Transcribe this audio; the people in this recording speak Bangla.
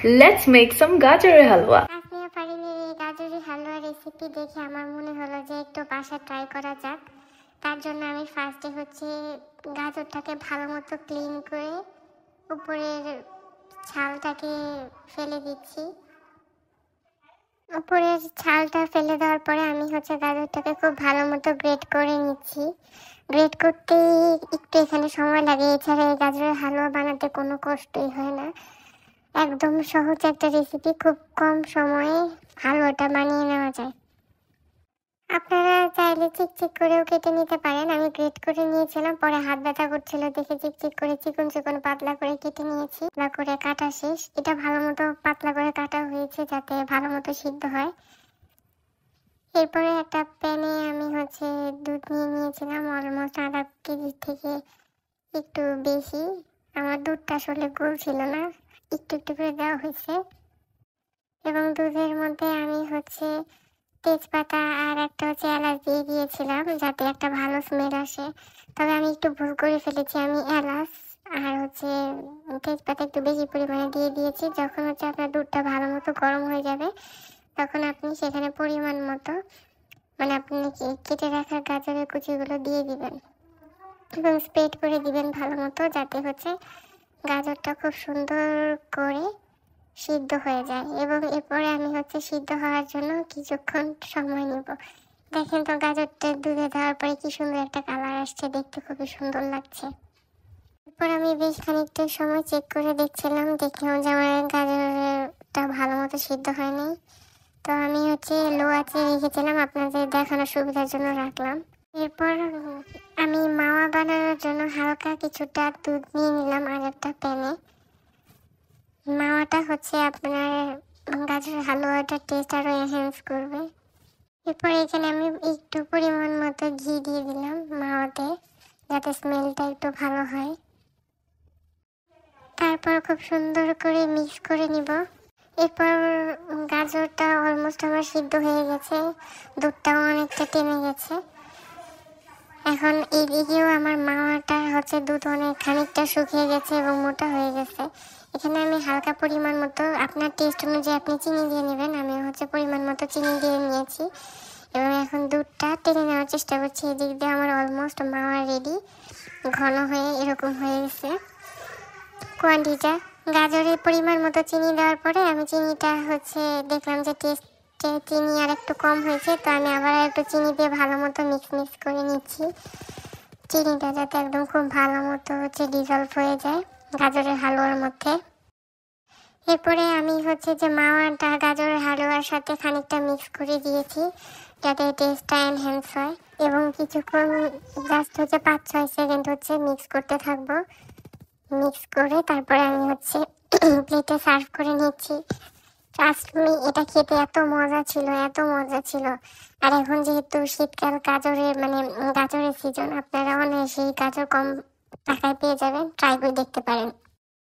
Let's make some gajar halwa. Asmiya ফারিনের এই গাজরের হালুয়া রেসিপি দেখে আমার মনে হলো যে একটু বাসা ট্রাই করা যাক। তার জন্য আমি ফার্স্টে গাজরটাকে ভালো মতো ক্লিন করে উপরের ছালটাকে ফেলে দিচ্ছি। উপরের ছালটা ফেলে দেওয়ার পরে আমি গাজরটাকে খুব ভালো মতো গ্রেট করে নিচ্ছি। গ্রেট করতে একটু এখানে সময় লাগে, এছাড়া এই গাজরের হালুয়া বানাতে কোনো কষ্টই হয় না। একদম সহজ একটা রেসিপি, খুব কম সময়ে হালুয়াটা বানিয়ে নেওয়া যায়। আপনারা চাইলে চিকচিক করেও কেটে নিতে পারেন। আমি গ্রেট করে নিয়েছিলাম, পরে হাত ব্যথা করছিল দেখে চিকচিক করে চিকন চিকন পাতলা করে কেটে নিয়েছি। পাতলা করে কাটা শেষ। এটা ভালো মতো পাতলা করে কাটা হয়েছে যাতে ভালো মতো সিদ্ধ হয়। এরপরে একটা প্যানে আমি দুধ নিয়ে নিয়েছিলাম, অলমোস্ট আধা কেজি থেকে একটু বেশি। আমার দুধটা আসলে গোল ছিল না, একটু একটু করে দেওয়া হয়েছে। এবং দুধের মধ্যে আমি তেজপাতা আর একটা এলাচ দিয়ে দিয়েছিলাম যাতে একটা ভালো স্মেল আসে। তবে আমি একটু ভুল করে ফেলেছি, আমি এলাচ আর তেজপাতা একটু বেশি পরিমাণে দিয়ে দিয়েছি। যখন আপনার দুধটা ভালো মতো গরম হয়ে যাবে তখন আপনি সেখানে পরিমাণ মতো আপনি কেটে রাখা গাজরের কুচিগুলো দিয়ে দিবেন এবং স্প্রেড করে দিবেন ভালো মতো, যাতে গাজরটা খুব সুন্দর করে সিদ্ধ হয়ে যায়। এবং এরপরে আমি সিদ্ধ হওয়ার জন্য কিছুক্ষণ সময় নেব। দেখেন তো গাজরটা দুধে দেওয়ার পরে কি সুন্দর একটা কালার আসছে, দেখতে খুবই সুন্দর লাগছে। এরপর আমি বেশ খানিকটা সময় চেক করে দেখছিলাম, দেখলাম যে আমার গাজরটা ভালো মতো সিদ্ধ হয়নি। তো আমি লো আঁচে রেখেছিলাম, আপনাদের দেখানোর সুবিধার জন্য রাখলাম। এরপর আমি মাওয়া বানানোর জন্য হালকা কিছুটা দুধ নিয়ে নিলাম আর একটা প্যানে। মাওয়াটা আপনার গাজরের হালুয়াটার টেস্ট আরও এনহ্যান্স করবে। এরপর এখানে আমি একটু পরিমাণ মতো ঘি দিয়ে দিলাম মাওয়াতে, যাতে স্মেলটা একটু ভালো হয়। তারপর খুব সুন্দর করে মিক্স করে নিব। এরপর গাজরটা অলমোস্ট আমার সিদ্ধ হয়ে গেছে, দুধটাও অনেকটা টেনে গেছে। এখন এইদিকেও আমার মাওয়াটা দুধ অনেক খানিকটা শুকিয়ে গেছে এবং মোটা হয়ে গেছে। এখানে আমি হালকা পরিমাণ মতো আপনার টেস্ট অনুযায়ী আপনি চিনি দিয়ে নেবেন। আমি পরিমাণ মতো চিনি দিয়ে নিয়েছি এবং এখন দুধটা টেনে নেওয়ার চেষ্টা করছি। এদিক দিয়ে আমার অলমোস্ট মাওয়া রেডি, ঘন হয়ে এরকম হয়ে গেছে কোয়ান্টিটিটা। গাজরের পরিমাণ মতো চিনি দেওয়ার পরে আমি চিনিটা দেখলাম যে চিনি আর একটু কম হয়েছে, তো আমি আবার একটু চিনি দিয়ে ভালো মতো মিক্স করে নিচ্ছি। চিনিটা যাতে একদম খুব ভালো মতো ডিজলভ হয়ে যায় গাজরের হালুয়ার মধ্যে। এরপরে আমি যে মাওয়াটা গাজরের হালুয়ার সাথে খানিকটা মিক্স করে দিয়েছি যাতে টেস্টটা এনহ্যান্স হয়। এবং কিছুক্ষণ জাস্ট 5-6 সেকেন্ড মিক্স করতে থাকবো। মিক্স করে তারপরে আমি প্লেটে সার্ভ করে নিচ্ছি। ট্রাস্ট মি, এটা খেতে এত মজা ছিল, এত মজা ছিল। আর এখন যেহেতু শীতকাল, গাজরের সিজন, আপনারা অনায়াসেই গাজর কম টাকায় পেয়ে যাবেন। ট্রাই করে দেখতে পারেন।